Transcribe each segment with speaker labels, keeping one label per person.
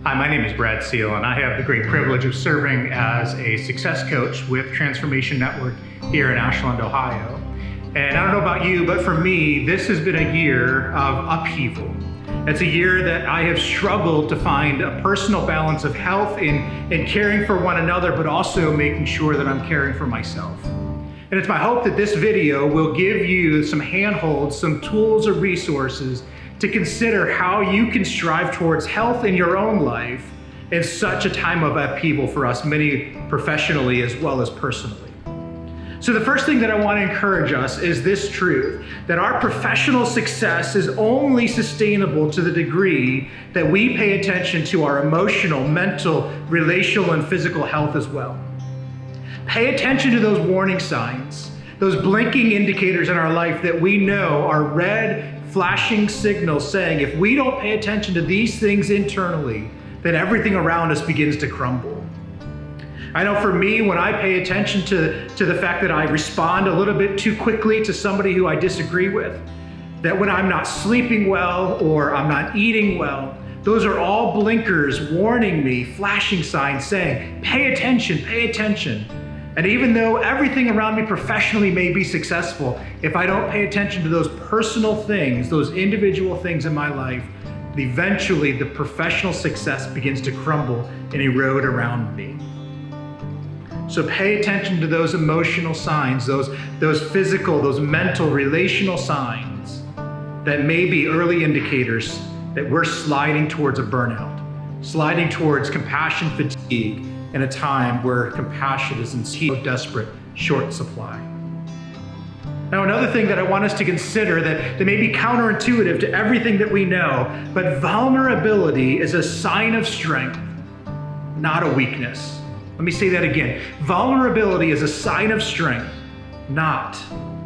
Speaker 1: Hi, my name is Brad Seal, and I have the great privilege of serving as a success coach with Transformation Network here in Ashland, Ohio. And I don't know about you, but for me, this has been a year of upheaval. It's a year that I have struggled to find a personal balance of health in caring for one another, but also making sure that I'm caring for myself. And it's my hope that this video will give you some handholds, some tools or resources to consider how you can strive towards health in your own life in such a time of upheaval for us, many professionally as well as personally. So the first thing that I want to encourage us is this truth, that our professional success is only sustainable to the degree that we pay attention to our emotional, mental, relational, and physical health as well. Pay attention to those warning signs, those blinking indicators in our life that we know are red, flashing signals saying if we don't pay attention to these things internally, then everything around us begins to crumble. I know for me, when I pay attention to the fact that I respond a little bit too quickly to somebody who I disagree with, that when I'm not sleeping well or I'm not eating well, those are all blinkers warning me, flashing signs saying, pay attention, pay attention. And even though everything around me professionally may be successful, if I don't pay attention to those personal things, those individual things in my life, eventually the professional success begins to crumble and erode around me. So pay attention to those emotional signs, those physical, those mental, relational signs that may be early indicators that we're sliding towards a burnout, sliding towards compassion fatigue, in a time where compassion is in so desperate short supply. Now, another thing that I want us to consider that may be counterintuitive to everything that we know, but vulnerability is a sign of strength, not a weakness. Let me say that again. Vulnerability is a sign of strength, not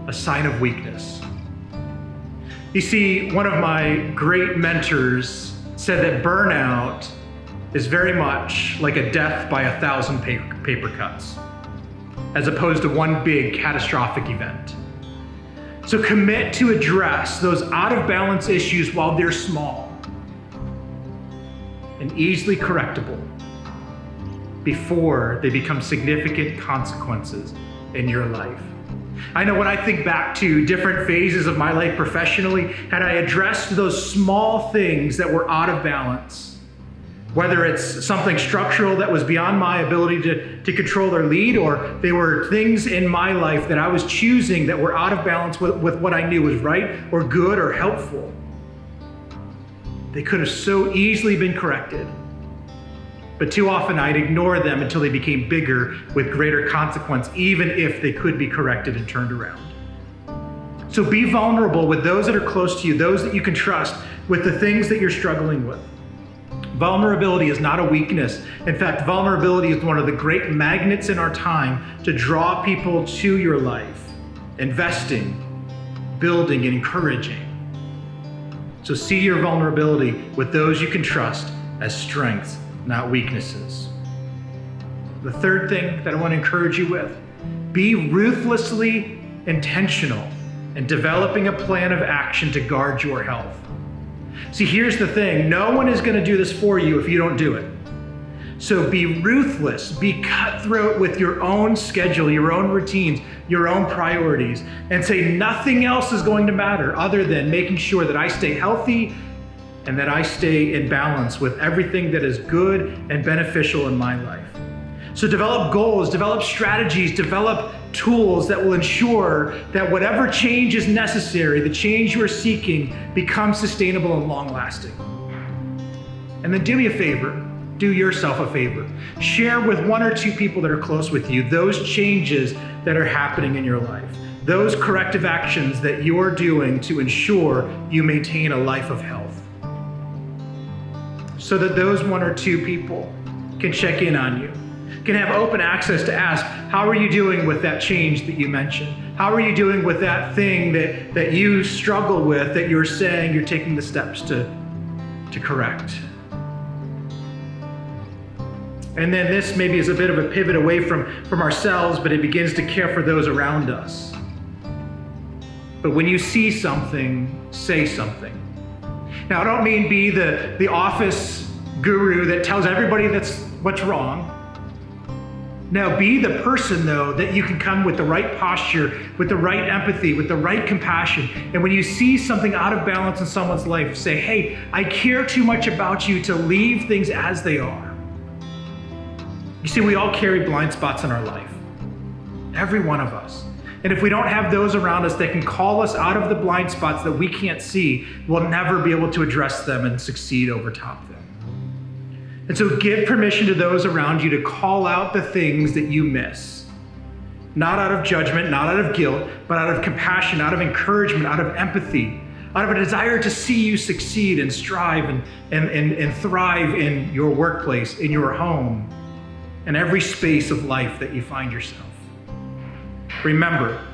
Speaker 1: a sign of weakness. You see, one of my great mentors said that burnout is very much like a death by 1,000 paper cuts, as opposed to one big catastrophic event. So commit to address those out of balance issues while they're small and easily correctable before they become significant consequences in your life. I know when I think back to different phases of my life professionally, had I addressed those small things that were out of balance, whether it's something structural that was beyond my ability to control or lead, or they were things in my life that I was choosing that were out of balance with what I knew was right or good or helpful, they could have so easily been corrected. But too often I'd ignore them until they became bigger with greater consequence, even if they could be corrected and turned around. So be vulnerable with those that are close to you, those that you can trust with the things that you're struggling with. Vulnerability is not a weakness. In fact, vulnerability is one of the great magnets in our time to draw people to your life, investing, building, and encouraging. So see your vulnerability with those you can trust as strengths, not weaknesses. The third thing that I want to encourage you with, be ruthlessly intentional in developing a plan of action to guard your health. See, here's the thing. No one is going to do this for you if you don't do it. So be ruthless, be cutthroat with your own schedule, your own routines, your own priorities, and say nothing else is going to matter other than making sure that I stay healthy and that I stay in balance with everything that is good and beneficial in my life. So develop goals, develop strategies, develop tools that will ensure that whatever change is necessary, the change you are seeking, becomes sustainable and long-lasting. And then do me a favor, do yourself a favor. Share with one or two people that are close with you those changes that are happening in your life, those corrective actions that you're doing to ensure you maintain a life of health, so that those one or two people can check in on you, can have open access to ask, how are you doing with that change that you mentioned? How are you doing with that thing that you struggle with, that you're saying you're taking the steps to correct? And then this maybe is a bit of a pivot away from ourselves, but it begins to care for those around us. But when you see something, say something. Now, I don't mean be the office guru that tells everybody that's what's wrong. Now be the person though that you can come with the right posture, with the right empathy, with the right compassion. And when you see something out of balance in someone's life, say, hey, I care too much about you to leave things as they are. You see, we all carry blind spots in our life. Every one of us. And if we don't have those around us that can call us out of the blind spots that we can't see, we'll never be able to address them and succeed over top of them. And so give permission to those around you to call out the things that you miss. Not out of judgment, not out of guilt, but out of compassion, out of encouragement, out of empathy, out of a desire to see you succeed and strive and thrive in your workplace, in your home, in every space of life that you find yourself. Remember,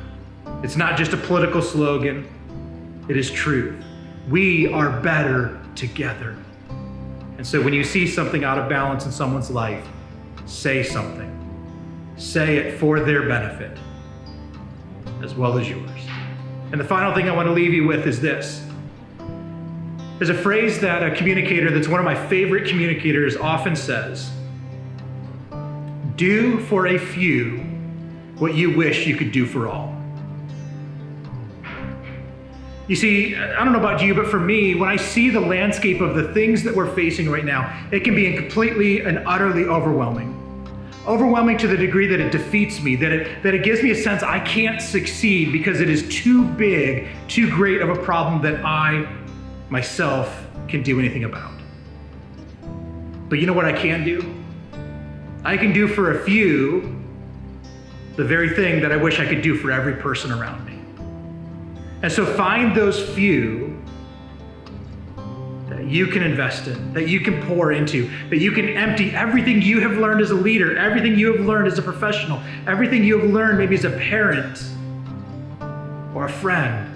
Speaker 1: it's not just a political slogan, it is truth. We are better together. And so when you see something out of balance in someone's life, say something. Say it for their benefit, as well as yours. And the final thing I want to leave you with is this. There's a phrase that a communicator that's one of my favorite communicators often says: do for a few what you wish you could do for all. You see, I don't know about you, but for me, when I see the landscape of the things that we're facing right now, it can be completely and utterly overwhelming. Overwhelming to the degree that it defeats me, that it gives me a sense I can't succeed because it is too big, too great of a problem that I, myself, can do anything about. But you know what I can do? I can do for a few the very thing that I wish I could do for every person around me. And so find those few that you can invest in, that you can pour into, that you can empty everything you have learned as a leader, everything you have learned as a professional, everything you have learned maybe as a parent or a friend,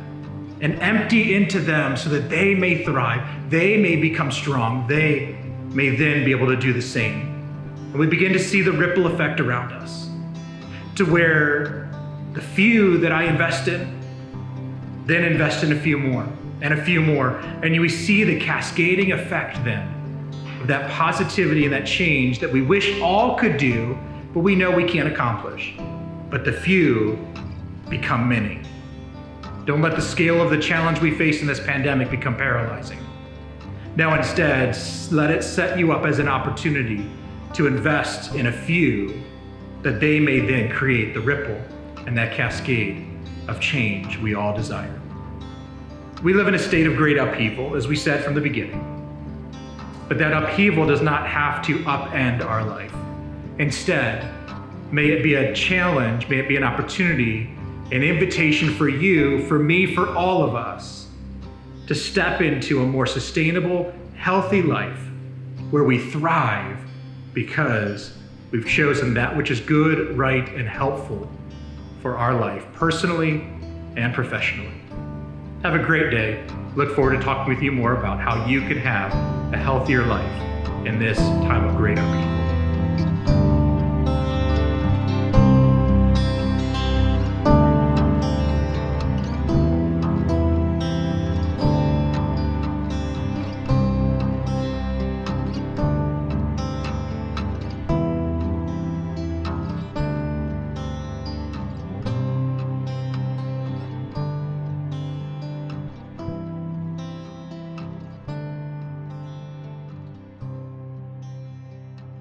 Speaker 1: and empty into them so that they may thrive, they may become strong, they may then be able to do the same. And we begin to see the ripple effect around us, to where the few that I invest in, then invest in a few more and a few more. And we see the cascading effect then of that positivity and that change that we wish all could do, but we know we can't accomplish. But the few become many. Don't let the scale of the challenge we face in this pandemic become paralyzing. Now instead, let it set you up as an opportunity to invest in a few, that they may then create the ripple and that cascade of change we all desire. We live in a state of great upheaval, as we said from the beginning. But that upheaval does not have to upend our life. Instead, may it be a challenge, may it be an opportunity, an invitation for you, for me, for all of us, to step into a more sustainable, healthy life where we thrive because we've chosen that which is good, right, and helpful for our life, personally and professionally. Have a great day. Look forward to talking with you more about how you can have a healthier life in this time of great upheaval.